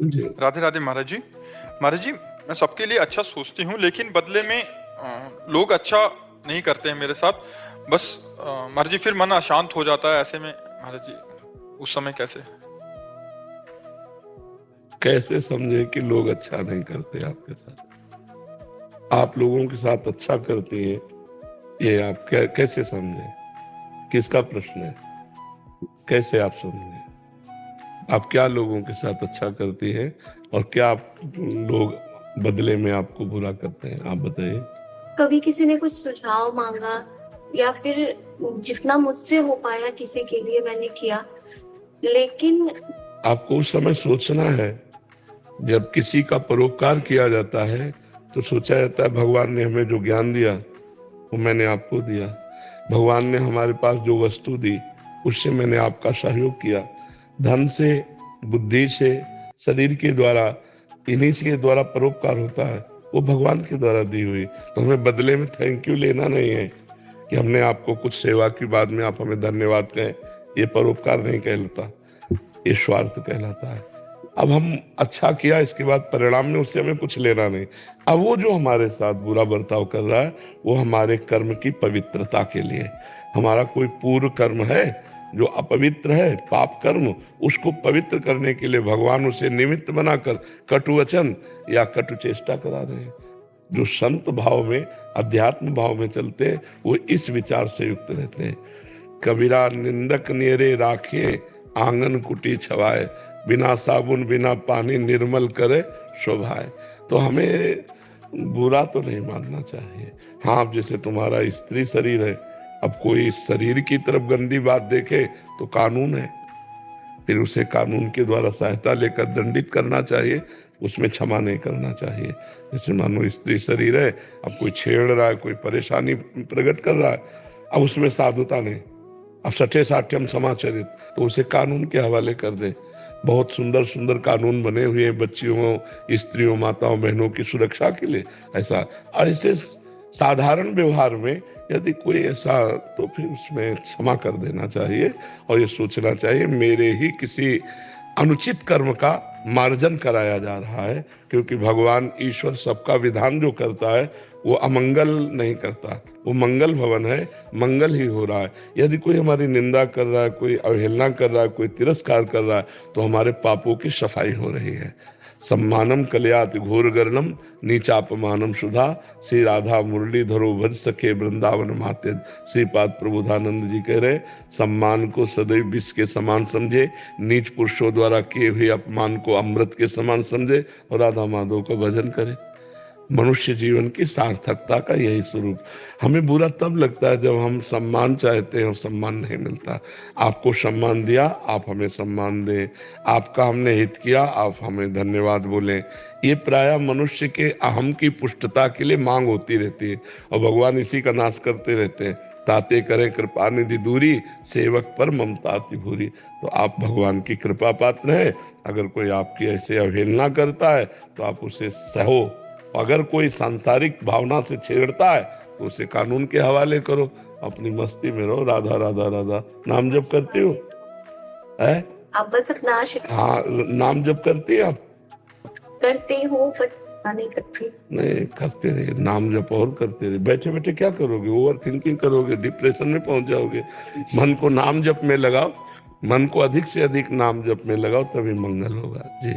जी। राधे राधे महाराज जी। महाराज जी, मैं सबके लिए अच्छा सोचती हूँ, लेकिन बदले में लोग अच्छा नहीं करते हैं मेरे साथ। बस महाराज जी, फिर मन अशांत हो जाता है ऐसे में। महाराज जी, उस समय कैसे? कैसे समझे कि लोग अच्छा नहीं करते आपके साथ? आप लोगों के साथ अच्छा करती हैं, ये आप कैसे समझे? किसका प्रश्न है? कैसे आप समझे? आप क्या लोगों के साथ अच्छा करती हैं और क्या आप लोग बदले में आपको बुरा करते हैं? आप बताइए। कभी किसी ने कुछ सुझाव मांगा या फिर जितना मुझसे हो पाया किसी के लिए मैंने किया, लेकिन आपको उस समय सोचना है, जब किसी का परोपकार किया जाता है तो सोचा जाता है भगवान ने हमें जो ज्ञान दिया वो मैंने आपको दिया, भगवान ने हमारे पास जो वस्तु दी उससे मैंने आपका सहयोग किया, धन से, बुद्धि से, शरीर के द्वारा, इन्हीं के द्वारा परोपकार होता है, वो भगवान के द्वारा दी हुई। तो हमें बदले में थैंक यू लेना नहीं है कि हमने आपको कुछ सेवा की, बाद में आप हमें धन्यवाद कहें। ये परोपकार नहीं कहलाता, ये स्वार्थ कहलाता है। अब हम अच्छा किया, इसके बाद परिणाम में उससे हमें कुछ लेना नहीं। अब वो जो हमारे साथ बुरा बर्ताव कर रहा है वो हमारे कर्म की पवित्रता के लिए, हमारा कोई पूर्व कर्म है जो अपवित्र है, पाप कर्म, उसको पवित्र करने के लिए भगवान उसे निमित्त बनाकर कटु वचन या कटु चेष्टा करा रहे हैं। जो संत भाव में, अध्यात्म भाव में चलते हैं वो इस विचार से युक्त रहते हैं। कबीरा निंदक नेरे राखे, आंगन कुटी छवाए, बिना साबुन बिना पानी निर्मल करे शोभाए। तो हमें बुरा तो नहीं मानना चाहिए। हाँ, अब जैसे तुम्हारा स्त्री शरीर है, अब कोई इस शरीर की तरफ गंदी बात देखे तो कानून है, फिर उसे कानून के द्वारा सहायता लेकर दंडित करना चाहिए, उसमें क्षमा नहीं करना चाहिए। जैसे मानो स्त्री शरीर है, अब कोई छेड़ रहा है, कोई परेशानी प्रकट कर रहा है, अब उसमें साधुता नहीं, अब सठे साठ्यम समाचरित, तो उसे कानून के हवाले कर दे। बहुत सुंदर सुंदर कानून बने हुए हैं बच्चियों, स्त्रियों, माताओं, बहनों की सुरक्षा के लिए। ऐसा ऐसे साधारण व्यवहार में यदि कोई ऐसा, तो फिर उसमें क्षमा कर देना चाहिए और ये सोचना चाहिए मेरे ही किसी अनुचित कर्म का मार्जन कराया जा रहा है, क्योंकि भगवान ईश्वर सबका विधान जो करता है वो अमंगल नहीं करता, वो मंगल भवन है, मंगल ही हो रहा है। यदि कोई हमारी निंदा कर रहा है, कोई अवहेलना कर रहा है, कोई तिरस्कार कर रहा है, तो हमारे पापों की सफाई हो रही है। सम्मानम कल्याति घोर गर्णम, नीचापमानम सुधा, श्री राधा मुरलीधरो भज सके वृंदावन माते। श्रीपाद प्रबोधानंद जी कह रहे, सम्मान को सदैव विष के समान समझे, नीच पुरुषों द्वारा किए हुए अपमान को अमृत के समान समझे और राधा माधव का भजन करे। मनुष्य जीवन की सार्थकता का यही स्वरूप। हमें बुरा तब लगता है जब हम सम्मान चाहते हैं और सम्मान नहीं मिलता। आपको सम्मान दिया, आप हमें सम्मान दें, आपका हमने हित किया, आप हमें धन्यवाद बोलें। ये प्रायः मनुष्य के अहम की पुष्टता के लिए मांग होती रहती है और भगवान इसी का नाश करते रहते हैं। ताते करें कृपा निधि दूरी, सेवक पर ममता अति भूरी। तो आप भगवान की कृपा पात्र हैं। अगर कोई आपकी ऐसे अवहेलना करता है तो आप उसे सहो, अगर कोई सांसारिक भावना से छेड़ता है तो उसे कानून के हवाले करो, अपनी मस्ती में रहो। राधा राधा राधा नाम जप करती हो? है? आप बस अपना हाँ, नाम जप करती है आप? करते हो पर नहीं करती। नहीं करते रहिए, नाम जप और करते रहिए। बैठे बैठे क्या करोगे? ओवर थिंकिंग करोगे, डिप्रेशन में पहुंच जाओगे। मन को नाम जप में लगाओ, मन को अधिक से अधिक नाम जप में लगाओ, तभी मंगल होगा जी।